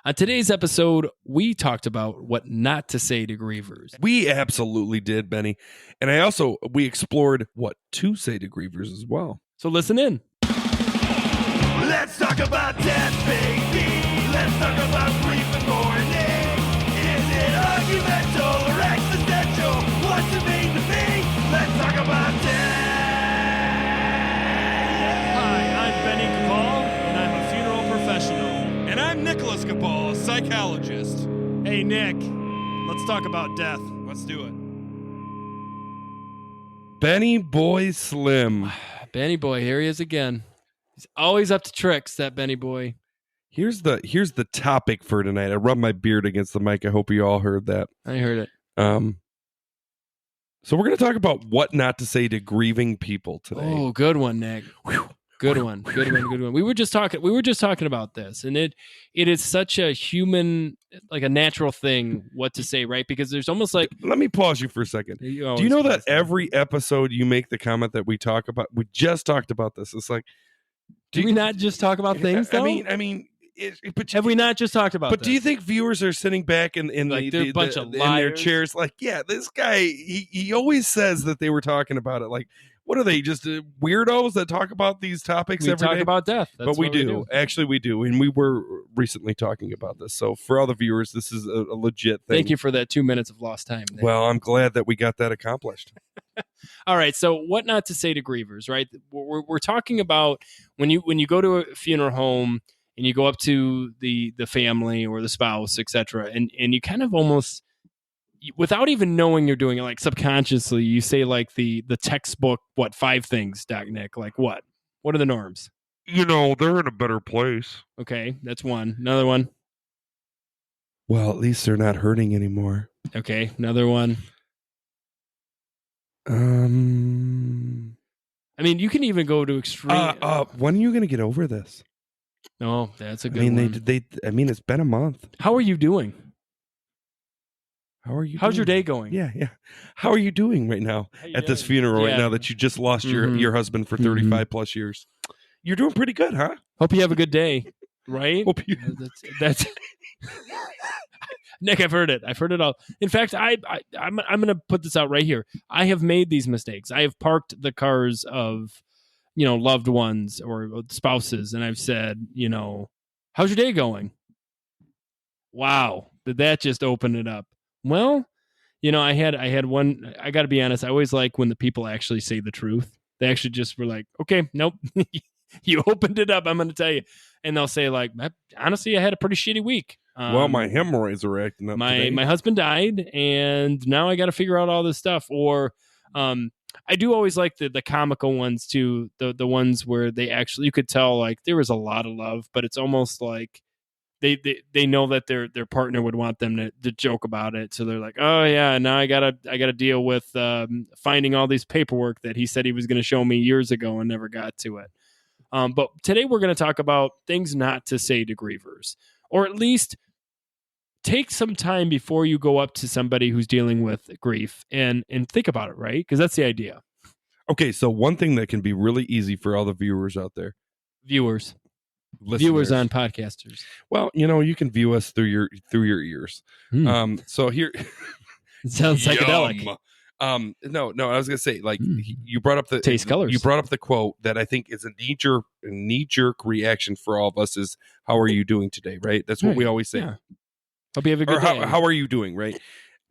On today's episode, we talked about what not to say to grievers. We absolutely did, Benny. And we explored what to say to grievers as well. So listen in. Let's talk about death, baby. Let's talk about grief and mourning. Is it argumental or existential? What's it mean to me? Let's talk about death. Hi, I'm Benny Capal, and I'm a funeral professional. And I'm Nicholas Capal, a psychologist. Hey, Nick, let's talk about death. Let's do it. Benny Boy Slim. Benny Boy, here he is again. He's always up to tricks, that Benny Boy. Here's the topic for tonight. I rubbed my beard against the mic. I hope you all heard that. I heard it. So we're going to talk about what not to say to grieving people today. Oh, good one, Nick. Good one. We were just talking about this, and it is such a human, like a natural thing what to say, right? Because there's almost like, Let me pause you for a second. Do you know that every episode you make the comment that we just talked about this? It's like, do we not just talk about things, though? I mean, but have we not just talked about But this? do you think viewers are sitting back in Like they're a bunch of in their liars? chairs like, yeah, this guy, he always says that they were talking about it. Like, what are they, just weirdos that talk about these topics we every talk day? about death? That's But we what do. Actually, we do. And we were recently talking about this. So for all the viewers, this is a legit thing. Thank you for that 2 minutes of lost time, Nick. Well, I'm glad that we got that accomplished. All right, so what not to say to grievers, right? We're talking about when you go to a funeral home and you go up to the family or the spouse, etc., and you kind of almost, without even knowing you're doing it, like subconsciously, you say like the textbook, 5 things, Doc Nick, like what? What are the norms? They're in a better place. Okay, that's one. Another one. Well, at least they're not hurting anymore. Okay, another one. I mean, you can even go to extreme. When are you going to get over this? Oh, that's a good one. It's been a month. How are you doing? How are you? How's doing? your day going? Yeah. How are you doing right now at this funeral right now that you just lost your husband for 35 plus years? You're doing pretty good, huh? Hope you have a good day, right? That's Nick, I've heard it all. In fact, I'm going to put this out right here. I have made these mistakes. I have parked the cars of, loved ones or spouses, and I've said, how's your day going? Wow, did that just open it up? Well, I had one. I got to be honest. I always like when the people actually say the truth. They actually just were like, okay, nope, you opened it up. I'm going to tell you, and they'll say like, honestly, I had a pretty shitty week. Well, my hemorrhoids are acting up. My husband died, and now I got to figure out all this stuff. Or I do always like the comical ones too. The ones where they actually, you could tell like there was a lot of love, but it's almost like they know that their partner would want them to joke about it. So they're like, oh yeah, now I gotta deal with finding all these paperwork that he said he was going to show me years ago and never got to it. But today we're going to talk about things not to say to grievers, or at least take some time before you go up to somebody who's dealing with grief and think about it, right? Because that's the idea. Okay, so one thing that can be really easy for all the viewers out there. Viewers Listeners. on podcasters. Well, you can view us through your ears. So here It sounds psychedelic. Yum. No, I was gonna say, like, you brought up the taste colors. You brought up the quote that I think is a knee jerk reaction for all of us is, how are you doing today? Right? That's what we always say. Yeah. Hope you have a good day. How are you doing? Right?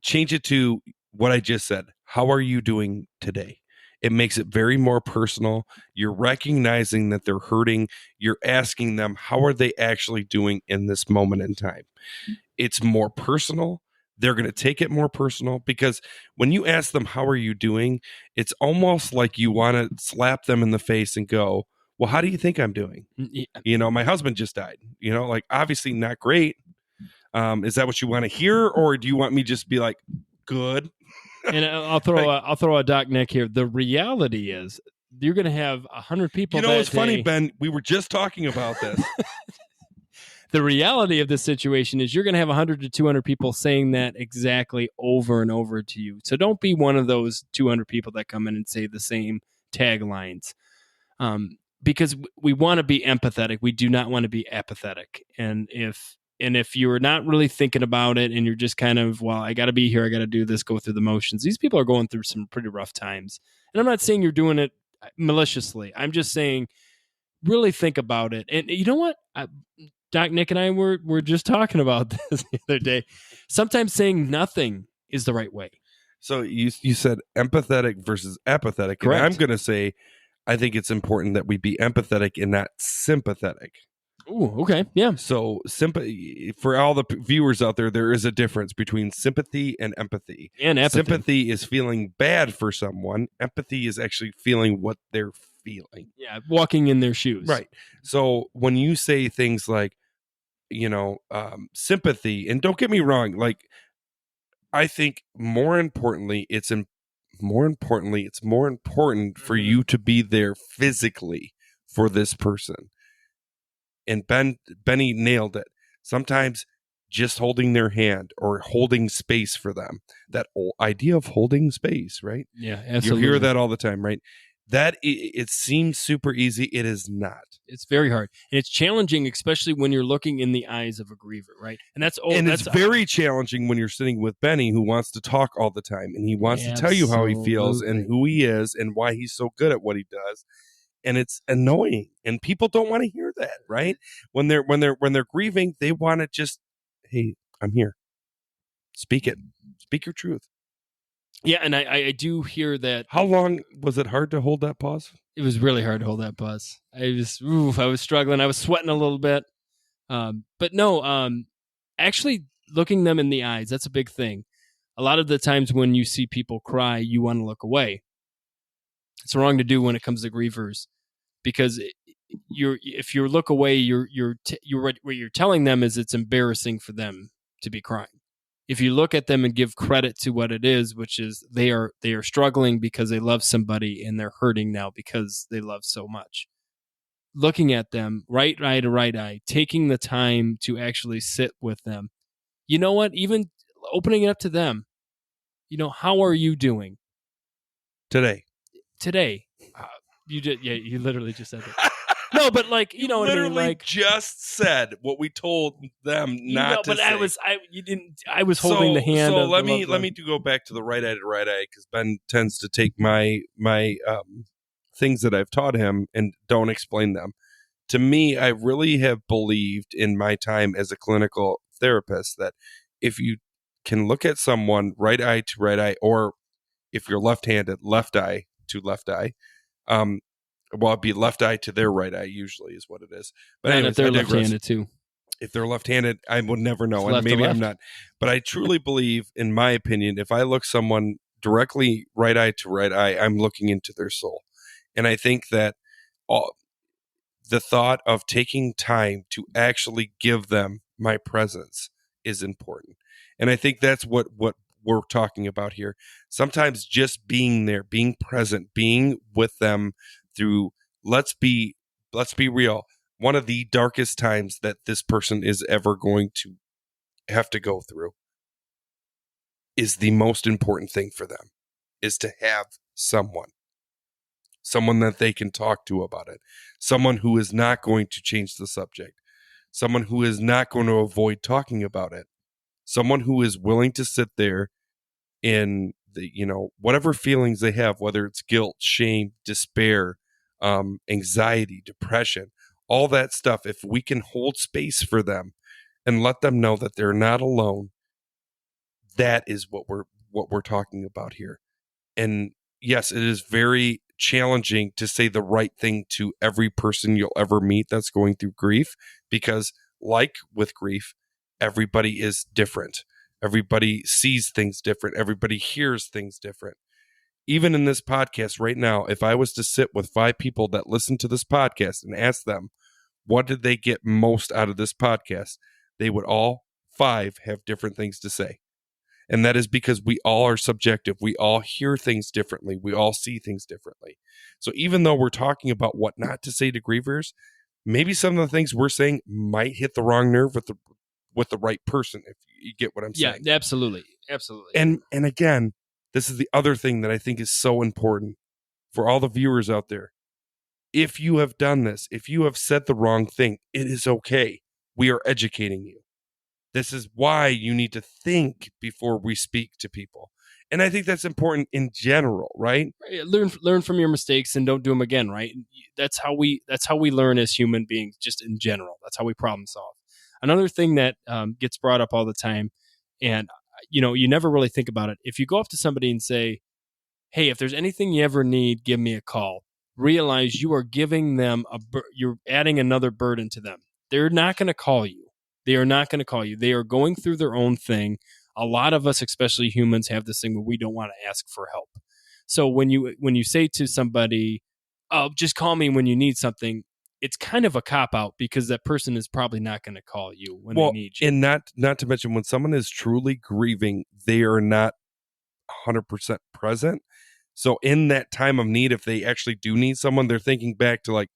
Change it to what I just said. How are you doing today? It makes it very more personal. You're recognizing that they're hurting. You're asking them, how are they actually doing in this moment in time? It's more personal. They're going to take it more personal, because when you ask them, how are you doing? It's almost like you want to slap them in the face and go, well, how do you think I'm doing? My husband just died, like, obviously not great. Is that what you want to hear? Or do you want me just be like, good? And I'll throw a Doc Nick here. The reality is you're going to have 100 people. It's funny, Ben. We were just talking about this. The reality of this situation is you're going to have 100 to 200 people saying that exactly over and over to you. So don't be one of those 200 people that come in and say the same taglines. Because we want to be empathetic. We do not want to be apathetic. And if And if you're not really thinking about it and you're just kind of, well, I got to be here, I got to do this, go through the motions. These people are going through some pretty rough times. And I'm not saying you're doing it maliciously. I'm just saying really think about it. And you know what? Doc, Nick, and I were just talking about this the other day. Sometimes saying nothing is the right way. So you said empathetic versus apathetic. Correct. And I'm going to say, I think it's important that we be empathetic and not sympathetic. Ooh, okay. Yeah. So sympathy, for all the viewers out there is a difference between sympathy and empathy. And empathy. Sympathy is feeling bad for someone. Empathy is actually feeling what they're feeling. Yeah. Walking in their shoes. Right. So when you say things like, sympathy, and don't get me wrong, like, I think more importantly, it's more important for you to be there physically for this person. And Benny nailed it. Sometimes just holding their hand or holding space for them. That whole idea of holding space, right? Yeah, absolutely. You hear that all the time, right? That it seems super easy. It is not. It's very hard, and it's challenging, especially when you're looking in the eyes of a griever, right? And It's very challenging when you're sitting with Benny, who wants to talk all the time, and he wants to tell you how he feels and who he is and why he's so good at what he does. And it's annoying, and people don't want to hear that, right? When they're grieving, they want to just, hey, I'm here. Speak it. Speak your truth. Yeah, and I do hear that. How long was it hard to hold that pause? It was really hard to hold that pause. I was struggling. I was sweating a little bit. But no, actually looking them in the eyes, that's a big thing. A lot of the times when you see people cry, you want to look away. It's wrong to do when it comes to grievers, because if you look away, what you're telling them is it's embarrassing for them to be crying. If you look at them and give credit to what it is, which is they are struggling because they love somebody and they're hurting now because they love so much. Looking at them, right eye to right eye, taking the time to actually sit with them. You know what? Even opening it up to them. How are you doing Today? You literally just said that. No, but like, you know what I mean? Like, just said what we told them not to but say. I was holding the hand. So let me go back to the right eye to right eye, because Ben tends to take my things that I've taught him and don't explain them. To me, I really have believed in my time as a clinical therapist that if you can look at someone right eye to right eye, or if you're left-handed, left eye to left eye, well, it'd be left eye to their right eye usually is what it is. But anyways, if they're left-handed too. If they're left-handed, I would never know, It's and maybe left. I'm not. But I truly believe, in my opinion, if I look someone directly right eye to right eye, I'm looking into their soul. And I think that the thought of taking time to actually give them my presence is important. And I think that's what we're talking about here. Sometimes just being there, being present, being with them through, let's be real, one of the darkest times that this person is ever going to have to go through is the most important thing for them, is to have someone that they can talk to about it, someone who is not going to change the subject, someone who is not going to avoid talking about it, someone who is willing to sit there in the, whatever feelings they have, whether it's guilt, shame, despair, anxiety, depression, all that stuff. If we can hold space for them and let them know that they're not alone, that is what we're talking about here. And yes, it is very challenging to say the right thing to every person you'll ever meet that's going through grief, because like with grief, everybody is different. Everybody sees things different. Everybody hears things different. Even in this podcast right now, if I was to sit with 5 people that listen to this podcast and ask them, what did they get most out of this podcast? They would all 5 have different things to say. And that is because we all are subjective. We all hear things differently. We all see things differently. So even though we're talking about what not to say to grievers, maybe some of the things we're saying might hit the wrong nerve with the right person, if you get what I'm saying. Yeah, absolutely. Absolutely. And again, this is the other thing that I think is so important for all the viewers out there. If you have done this, if you have said the wrong thing, it is okay. We are educating you. This is why you need to think before we speak to people. And I think that's important in general, right? Learn from your mistakes and don't do them again, right? That's how we learn as human beings, just in general. That's how we problem solve. Another thing that gets brought up all the time, and you never really think about it. If you go up to somebody and say, "Hey, if there's anything you ever need, give me a call," realize you are giving them you're adding another burden to them. They're not going to call you. They are not going to call you. They are going through their own thing. A lot of us, especially humans, have this thing where we don't want to ask for help. So when you say to somebody, "Oh, just call me when you need something," it's kind of a cop out, because that person is probably not going to call you when they need you. And not to mention, when someone is truly grieving, they are not 100% present. So in that time of need, if they actually do need someone, they're thinking back to like,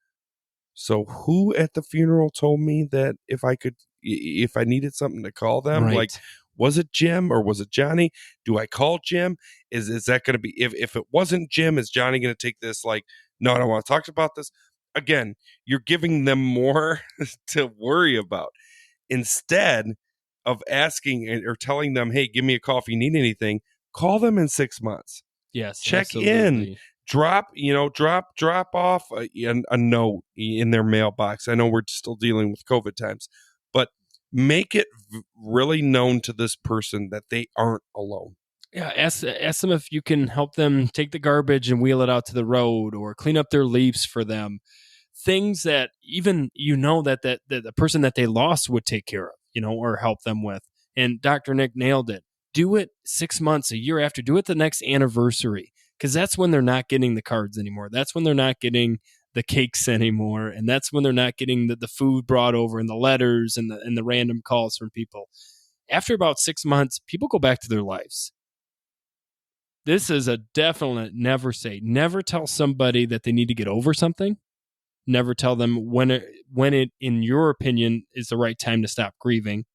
so who at the funeral told me that if I needed something to call them? Right. Like, was it Jim or was it Johnny? Do I call Jim? Is that going to be, if it wasn't Jim, is Johnny going to take this like, no, I don't want to talk about this? Again, you're giving them more to worry about instead of asking or telling them, hey, give me a call if you need anything. Call them in 6 months. Yes. Check in. absolutely. Drop off a note in their mailbox. I know we're still dealing with COVID times, but make it really known to this person that they aren't alone. Yeah, ask them if you can help them take the garbage and wheel it out to the road, or clean up their leaves for them. Things that even that the person that they lost would take care of, or help them with. And Dr. Nick nailed it. Do it 6 months, a year after. Do it the next anniversary, because that's when they're not getting the cards anymore. That's when they're not getting the cakes anymore, and that's when they're not getting the food brought over, and the letters, and the random calls from people. After about 6 months, people go back to their lives. This is a definite never tell somebody that they need to get over something. Never tell them when it, in your opinion, is the right time to stop grieving,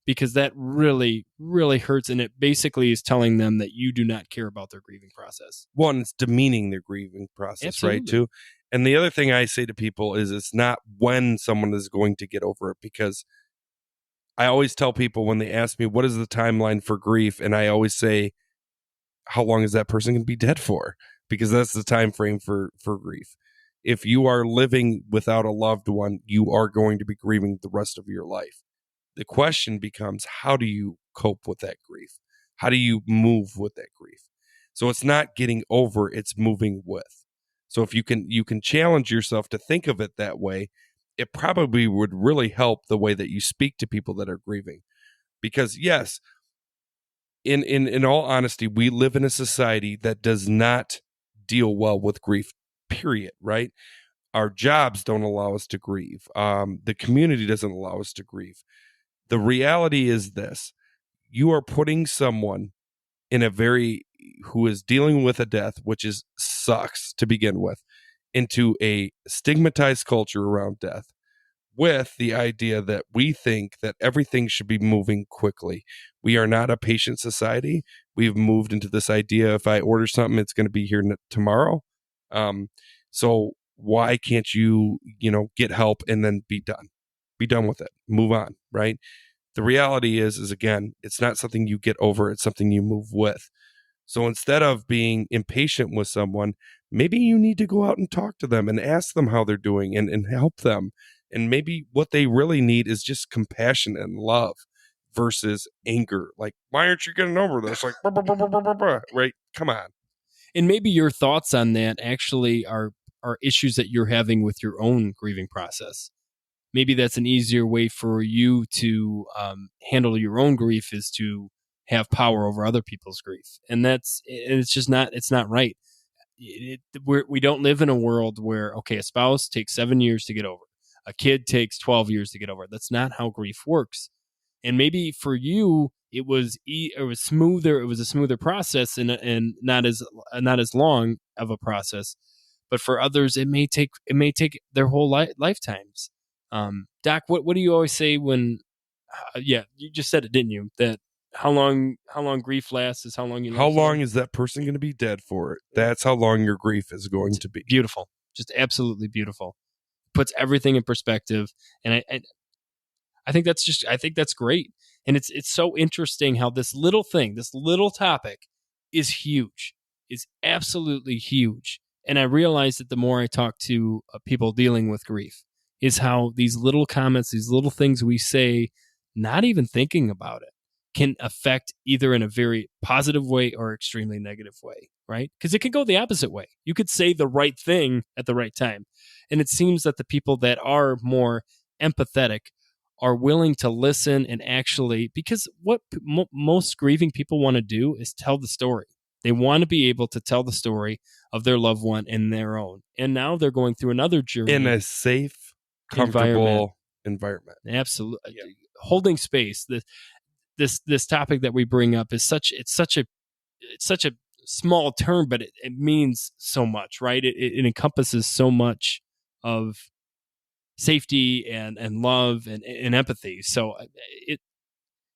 because that really, really hurts. And it basically is telling them that you do not care about their grieving process. One, it's demeaning their grieving process, Absolutely. right? Too. And the other thing I say to people is it's not when someone is going to get over it, because I always tell people when they ask me, what is the timeline for grief? And I always say, how long is that person going to be dead for? Because that's the time frame for grief. If you are living without a loved one, you are going to be grieving the rest of your life. The question becomes, how do you cope with that grief? How do you move with that grief? So it's not getting over, it's moving with. So if you can challenge yourself to think of it that way, it probably would really help the way that you speak to people that are grieving. Because yes, in all honesty, we live in a society that does not deal well with grief, period, right? Our jobs don't allow us to grieve. The community doesn't allow us to grieve. The reality is this: you are putting someone who is dealing with a death, which sucks to begin with, into a stigmatized culture around death, with the idea that we think that everything should be moving quickly. We are not a patient society. We've moved into this idea, if I order something, it's going to be here tomorrow. So why can't you get help and then be done with it, move on, right? The reality is again, it's not something you get over, it's something you move with. So instead of being impatient with someone, maybe you need to go out and talk to them and ask them how they're doing and help them. And maybe what they really need is just compassion and love versus anger. Like, why aren't you getting over this? Like, right? Come on. And maybe your thoughts on that actually are issues that you're having with your own grieving process. Maybe that's an easier way for you to handle your own grief, is to have power over other people's grief. And it's not right. We don't live in a world where, okay, a spouse takes 7 years to get over. A kid takes 12 years to get over. That's not how grief works. And maybe for you, it was smoother. It was a smoother process and not as long of a process. But for others, it may take their whole lifetimes. Doc, what do you always say when? You just said it, didn't you? That how long grief lasts is how long you love How long someone. is that person going to be dead for? That's how long your grief is going to be. Beautiful, just absolutely beautiful. Puts everything in perspective. And I think that's great. And it's so interesting how this little thing, this little topic is huge. Is absolutely huge. And I realize that the more I talk to people dealing with grief, is how these little comments, these little things we say, not even thinking about it, can affect either in a very positive way or extremely negative way, right? Because it can go the opposite way. You could say the right thing at the right time. And it seems that the people that are more empathetic are willing to listen and actually, because what most grieving people want to do is tell the story. They want to be able to tell the story of their loved one in their own. And now they're going through another journey. In a safe, comfortable environment. Absolutely. Yeah. Holding space. This topic that we bring up is such a small term, but it means so much, right? It encompasses so much of safety and love and empathy. So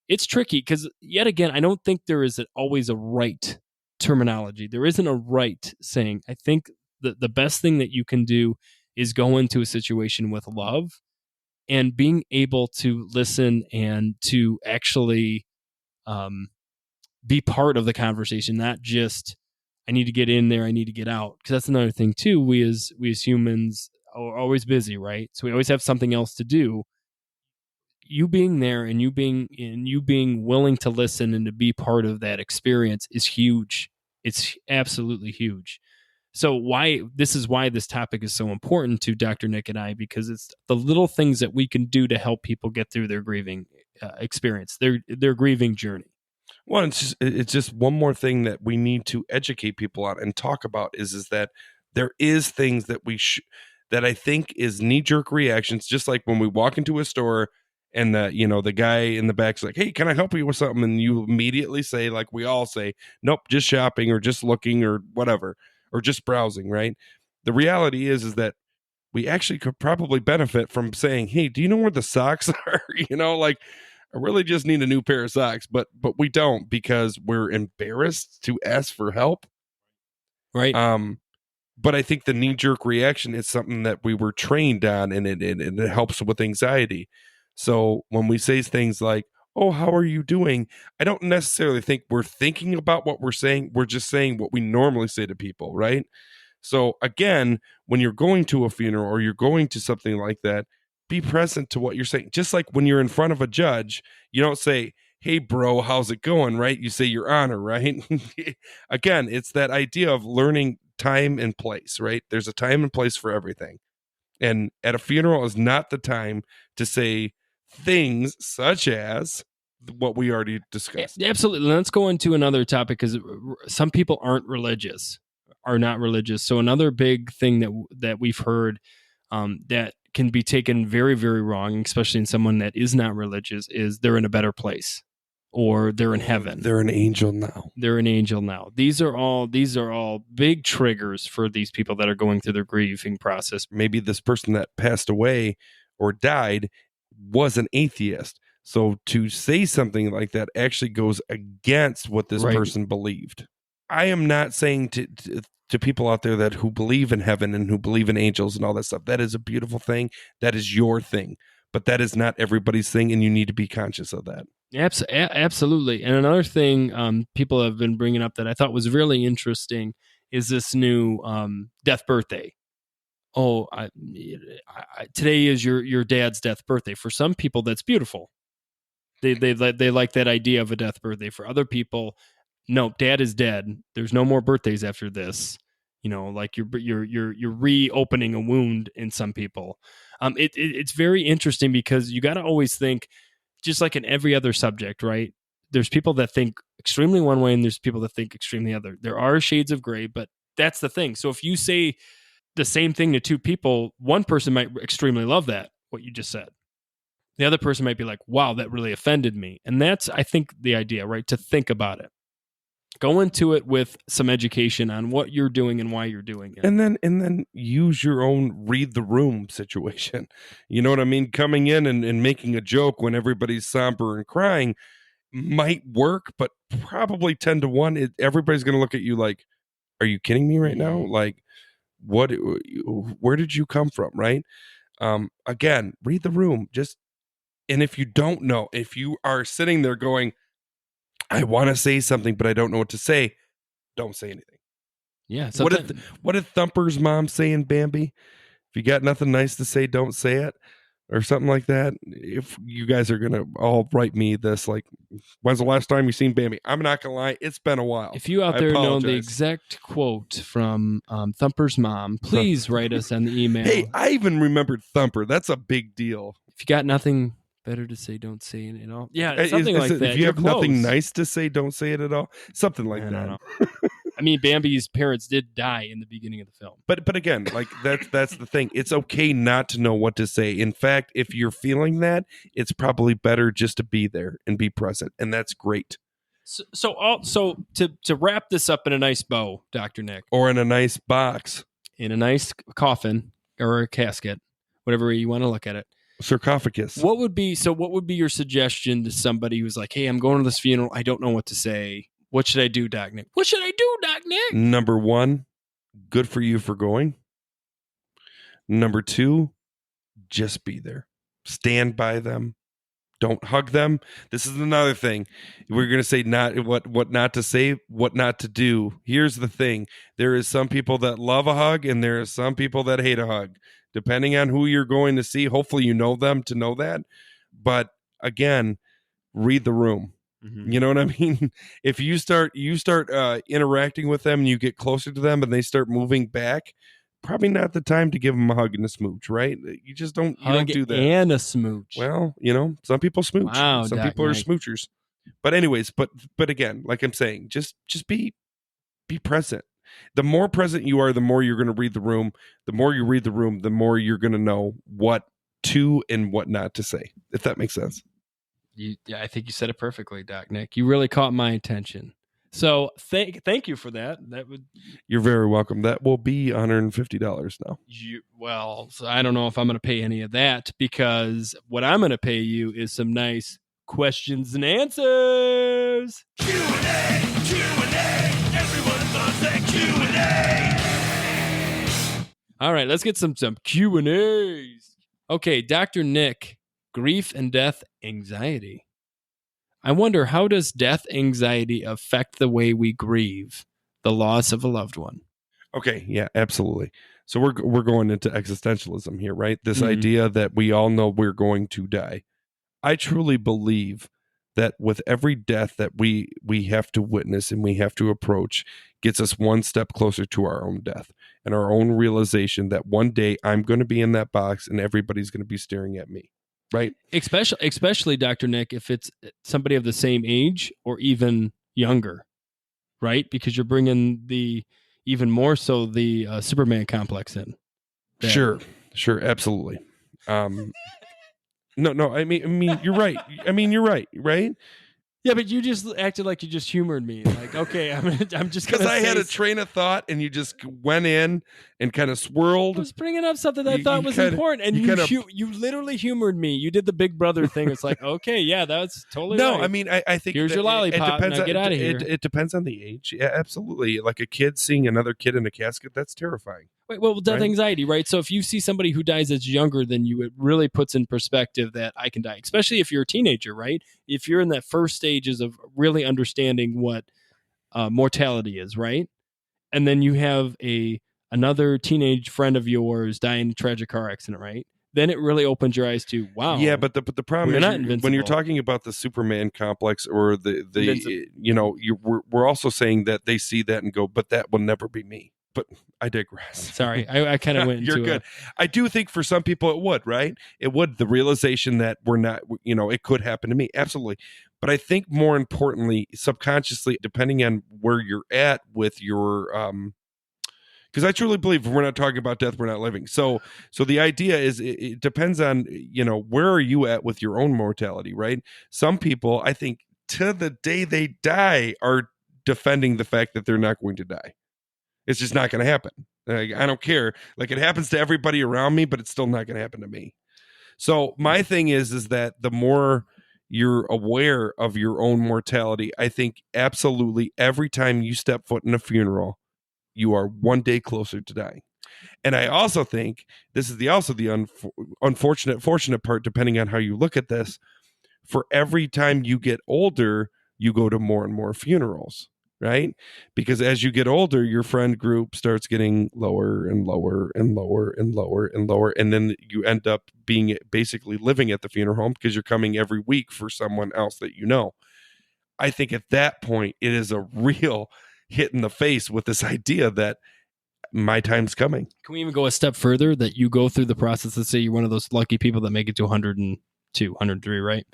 it's tricky because, yet again, I don't think there is always a right terminology. There isn't a right saying. I think the best thing that you can do is go into a situation with love and being able to listen and to actually be part of the conversation, not just I need to get in there, I need to get out. Because that's another thing too. We as humans are always busy, right? So we always have something else to do. You being there and you being willing to listen and to be part of that experience is huge. It's absolutely huge. So this is why this topic is so important to Dr. Nick and I, because it's the little things that we can do to help people get through their grieving experience, their grieving journey. Well, it's just one more thing that we need to educate people on and talk about is that there is things that that I think is knee-jerk reactions, just like when we walk into a store and the guy in the back's like, "Hey, can I help you with something?" And you immediately say, like we all say, "Nope, just shopping or just looking or whatever, or just browsing," right? The reality is that we actually could probably benefit from saying, "Hey, do you know where the socks are?" Like, I really just need a new pair of socks, but we don't because we're embarrassed to ask for help. Right. But I think the knee-jerk reaction is something that we were trained on, and it helps with anxiety. So when we say things like, "Oh, how are you doing?" I don't necessarily think we're thinking about what we're saying. We're just saying what we normally say to people, right? So again, when you're going to a funeral or you're going to something like that, be present to what you're saying. Just like when you're in front of a judge, you don't say, "Hey, bro, how's it going?" Right? You say, "Your Honor," right? Again, it's that idea of learning time and place, right? There's a time and place for everything. And at a funeral is not the time to say things such as what we already discussed. Absolutely. Let's go into another topic, because some people are not religious. So another big thing that we've heard that can be taken very, very wrong, especially in someone that is not religious, is they're in a better place, or they're in heaven. They're an angel now. They're an angel now. These are all big triggers for these people that are going through their grieving process. Maybe this person that passed away or died was an atheist. So to say something like that actually goes against what this person believed. I am not saying to people out there who believe in heaven and who believe in angels and all that stuff, that is a beautiful thing. That is your thing. But that is not everybody's thing, and you need to be conscious of that. Absolutely. And another thing people have been bringing up that I thought was really interesting is this new death birthday. Oh, today is your dad's death birthday. For some people, that's beautiful. They like that idea of a death birthday. For other people, no, dad is dead. There's no more birthdays after this. Like you're reopening a wound in some people. It's very interesting because you got to always think, just like in every other subject, right? There's people that think extremely one way and there's people that think extremely other. There are shades of gray, but that's the thing. So if you say the same thing to two people, one person might extremely love that, what you just said. The other person might be like, "Wow, that really offended me." And that's, I think, the idea, right? To think about it. Go into it with some education on what you're doing and why you're doing it. And then use your own read the room situation. You know what I mean? Coming in and making a joke when everybody's somber and crying might work, but probably 10 to 1, everybody's going to look at you like, "Are you kidding me right now? Like, where did you come from?" Right? Again, read the room. Just And if you don't know, if you are sitting there going, I want to say something, but I don't know what to say, don't say anything. Yeah. What did Thumper's mom say in Bambi? If you got nothing nice to say, don't say it, or something like that. If you guys are gonna all write me this, like, when's the last time you seen Bambi? I'm not gonna lie, it's been a while. If you out I there know apologize. the exact quote from Thumper's mom, please write us on the email. Hey, I even remembered Thumper. That's a big deal. If you got nothing better to say, don't say it at all. Yeah, something like that. If you You're have nothing close. nice to say, don't say it at all. Something like I that. don't know. I mean, Bambi's parents did die in the beginning of the film. But again, like that's the thing. It's okay not to know what to say. In fact, if you're feeling that, it's probably better just to be there and be present, and that's great. So to wrap this up in a nice bow, Dr. Nick, Or in a nice box, in a nice coffin or a casket, whatever you want to look at it. sarcophagus. What would be your suggestion to somebody who's like, hey, I'm going to this funeral. I don't know what to say. What should I do, Doc Nick? What should I do, Doc Nick? Number 1, good for you for going. Number 2, just be there. Stand by them. Don't hug them. This is another thing. We're going to say not what not to say, what not to do. Here's the thing. There is some people that love a hug and there are some people that hate a hug. Depending on who you're going to see, hopefully you know them to know that. But again, read the room. Mm-hmm. You know what I mean? If you start interacting with them and you get closer to them and they start moving back, probably not the time to give them a hug and a smooch, right? You just don't do that. And a smooch. Well, some people smooch. Wow, some Doc people are Nick. smoochers. But anyways, but again, like I'm saying, just be present. The more present you are, the more you're going to read the room. The more you read the room, the more you're going to know what to and what not to say, if that makes sense. I think you said it perfectly, Doc Nick. You really caught my attention. So thank you for that. You're very welcome. That will be $150 now. So I don't know if I'm going to pay any of that, because what I'm going to pay you is some nice questions and answers. Q&A, everyone loves that Q&A. All right, let's get some Q&As. Okay, Dr. Nick, grief and death anxiety. I wonder, how does death anxiety affect the way we grieve the loss of a loved one? Okay, yeah, absolutely. So we're going into existentialism here, right? This Mhm. idea that we all know we're going to die. I truly believe that with every death that we have to witness and we have to approach gets us one step closer to our own death and our own realization that one day I'm going to be in that box and everybody's going to be staring at me. Right. Especially, Dr. Nick, if it's somebody of the same age or even younger, right? Because you're bringing even more so the Superman complex in. Sure, absolutely. No. I mean, you're right. You're right. Right. Yeah, but you just acted like you just humored me. Like, okay, I'm just because I had a train of thought, and you just went in and kind of swirled. I was bringing up something that I thought was important, and you literally humored me. You did the Big Brother thing. It's like, okay, yeah, that's totally right. I mean, I think here's your lollipop. Now get out of here. It depends on the age. Yeah, absolutely. Like a kid seeing another kid in a casket, that's terrifying. Wait, well, death anxiety, right? So if you see somebody who dies that's younger than you, it really puts in perspective that I can die, especially if you're a teenager, right? If you're in that first stages of really understanding what mortality is, right? And then you have another teenage friend of yours die in a tragic car accident, right? Then it really opens your eyes to, wow. Yeah, but the problem we're is not invincible. When you're talking about the Superman complex or we're also saying that they see that and go, but that will never be me. But I digress. Sorry, I kind of went into You're good. I do think for some people it would, right? It would. The realization that we're not, it could happen to me. Absolutely. But I think more importantly, subconsciously, depending on where you're at with your, because I truly believe if we're not talking about death, we're not living. So the idea is it depends on, where are you at with your own mortality, right? Some people, I think, to the day they die are defending the fact that they're not going to die. It's just not going to happen. I don't care. Like, it happens to everybody around me, but it's still not going to happen to me. So my thing is that the more you're aware of your own mortality, I think absolutely every time you step foot in a funeral, you are one day closer to dying. And I also think this is the fortunate part, depending on how you look at this. For every time you get older, you go to more and more funerals, right? Because as you get older, your friend group starts getting lower and lower and lower and lower and lower. And then you end up being basically living at the funeral home because you're coming every week for someone else that you know. I think at that point, it is a real hit in the face with this idea that my time's coming. Can we even go a step further that you go through the process? Let's say you're one of those lucky people that make it to 102, 103, right?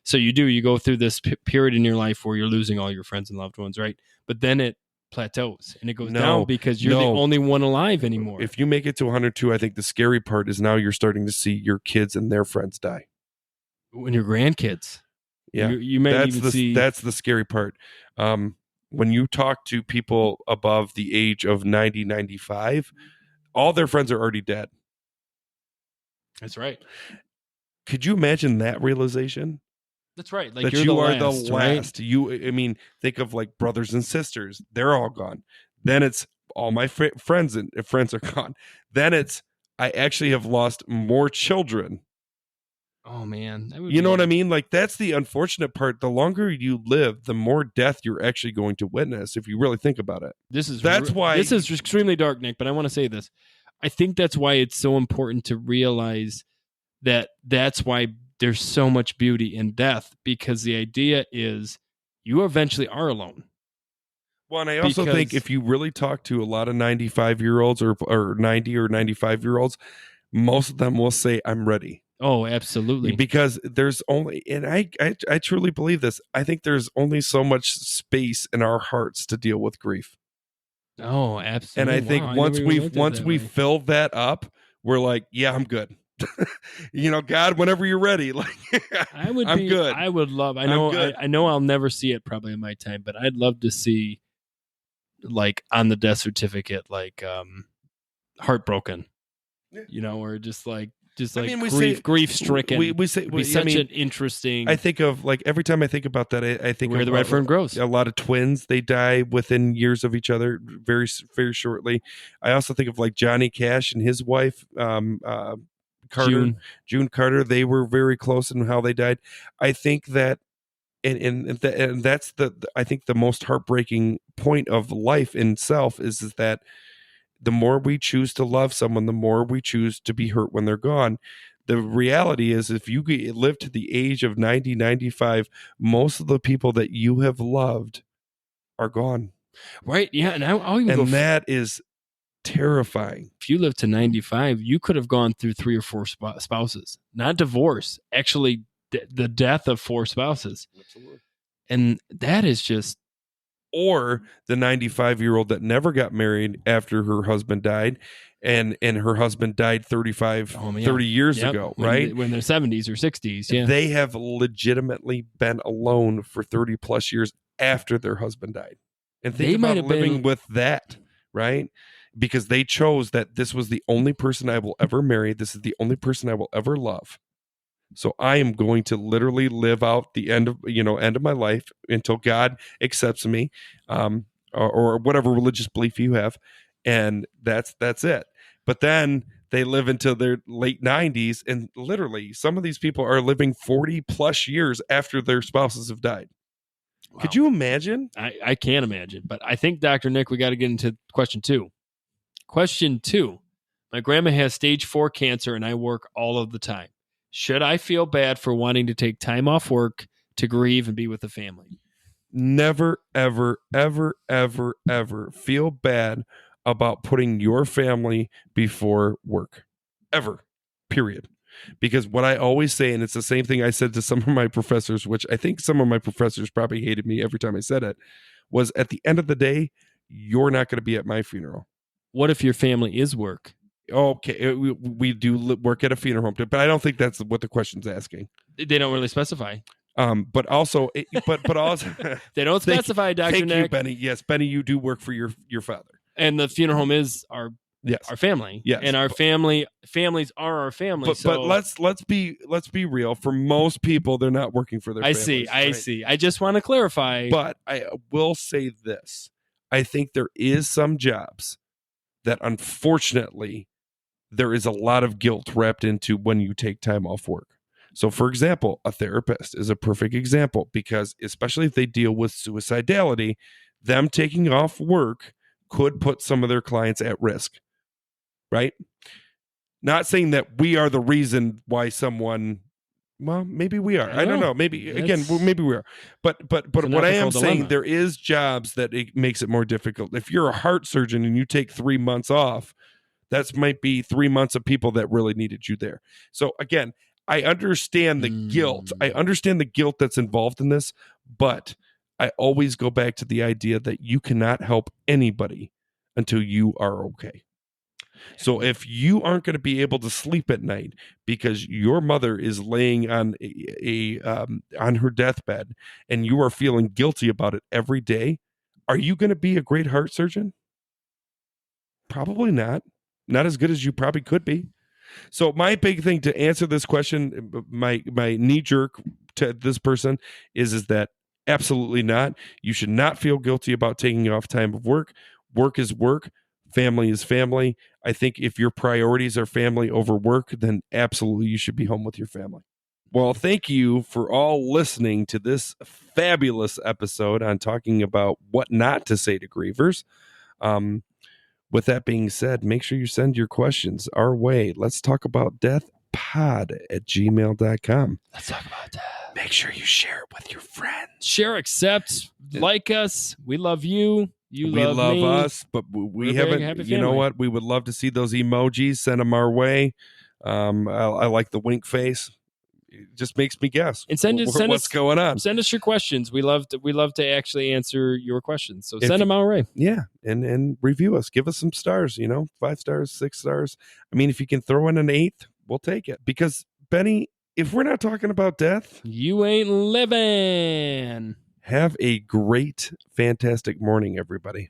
So you go through this period in your life where you're losing all your friends and loved ones, right? But then it plateaus and it goes down because you're the only one alive anymore. If you make it to 102, I think the scary part is now you're starting to see your kids and their friends die. When your grandkids. Yeah. You may even see. That's the scary part. When you talk to people above the age of 90, 95, all their friends are already dead. That's right. Could you imagine that realization? That's right. Like that you're you the are last, the last. Right? Think of like brothers and sisters. They're all gone. Then it's all my friends are gone. Then it's I actually have lost more children. Oh man, you know what I mean? Like that's the unfortunate part. The longer you live, the more death you're actually going to witness. If you really think about it, why this is extremely dark, Nick. But I want to say this. I think that's why it's so important to realize that that's why there's so much beauty in death, because the idea is you eventually are alone. Well, and I also think if you really talk to a lot of 95-year-olds or 90 or 95-year-olds, most of them will say, I'm ready. Oh, absolutely. Because there's only, and I truly believe this, I think there's only so much space in our hearts to deal with grief. Oh, absolutely. And I think once we fill that up, we're like, yeah, I'm good. God, whenever you're ready, like I'm good. I would love. I know I'll never see it probably in my time, but I'd love to see, like on the death certificate, like heartbroken, or just like grief stricken. We say such an interesting. I think of like every time I think about that, I think where of the red fern grows. A lot of twins, they die within years of each other, very very shortly. I also think of like Johnny Cash and his wife, Carter, June Carter. They were very close in how they died. I think that, and that's I think the most heartbreaking point of life in itself is that the more we choose to love someone, the more we choose to be hurt when they're gone. The reality is, if you live to the age of 90, 95, most of the people that you have loved are gone. Right. Yeah. And I'll even and that is terrifying. If you live to 95, you could have gone through 3 or 4 spouses, not divorce, actually the death of 4 spouses. Absolutely. And that is just. Or the 95-year-old that never got married after her husband died, and her husband died 30 years ago, right? When they're 70s or 60s, yeah. They have legitimately been alone for 30 plus years after their husband died. And think about living with that, right? Because they chose that this was the only person I will ever marry. This is the only person I will ever love. So I am going to literally live out the end of my life until God accepts me, or whatever religious belief you have, and that's it. But then they live into their late 90s, and literally some of these people are living 40 plus years after their spouses have died. Wow. Could you imagine? I can't imagine, but I think, Dr. Nick, we got to get into question 2. Question 2: my grandma has stage 4 cancer, and I work all of the time. Should I feel bad for wanting to take time off work to grieve and be with the family? Never, ever, ever, ever, ever feel bad about putting your family before work. Ever. Period. Because what I always say, and it's the same thing I said to some of my professors, which I think some of my professors probably hated me every time I said it, was at the end of the day, you're not going to be at my funeral. What if your family is work? Okay, we do work at a funeral home, but I don't think that's what the question's asking. They don't really specify. But also, but also, they don't specify, Dr. Nick. Thank you, Benny. Yes, Benny, you do work for your father, and the funeral home is our family. Yes, and our families are our family. But let's be real. For most people, they're not working for their families. I see. I just want to clarify. But I will say this: I think there is some jobs that unfortunately there is a lot of guilt wrapped into when you take time off work. So, for example, a therapist is a perfect example because, especially if they deal with suicidality, them taking off work could put some of their clients at risk, right? Not saying that we are the reason why someone, well, maybe we are. I don't know. Maybe maybe we are. But an what I am ethical saying, dilemma. there is jobs that it makes it more difficult. If you're a heart surgeon and you take 3 months off, that might be 3 months of people that really needed you there. So again, I understand the guilt. I understand the guilt that's involved in this, but I always go back to the idea that you cannot help anybody until you are okay. So if you aren't going to be able to sleep at night because your mother is laying on on her deathbed and you are feeling guilty about it every day, are you going to be a great heart surgeon? Probably not. Not as good as you probably could be. So my big thing to answer this question, my knee jerk to this person is that absolutely not. You should not feel guilty about taking off time of work. Work is work. Family is family. I think if your priorities are family over work, then absolutely you should be home with your family. Well, thank you for all listening to this fabulous episode on talking about what not to say to grievers. With that being said, make sure you send your questions our way. Let's talk about death pod@gmail.com. Let's talk about that. Make sure you share it with your friends. Share, accept, like us. We love you. We love me. us, but we We're a big, haven't. happy You know family. what? We would love to see those emojis. Send them our way. I like the wink face. It just makes me guess. And send what's us going on. Send us your questions. We love to actually answer your questions. So send them our way. Yeah, and review us. Give us some stars. 5 stars, 6 stars. I mean, if you can throw in an 8th, we'll take it. Because Benny, if we're not talking about death, you ain't living. Have a great, fantastic morning, everybody.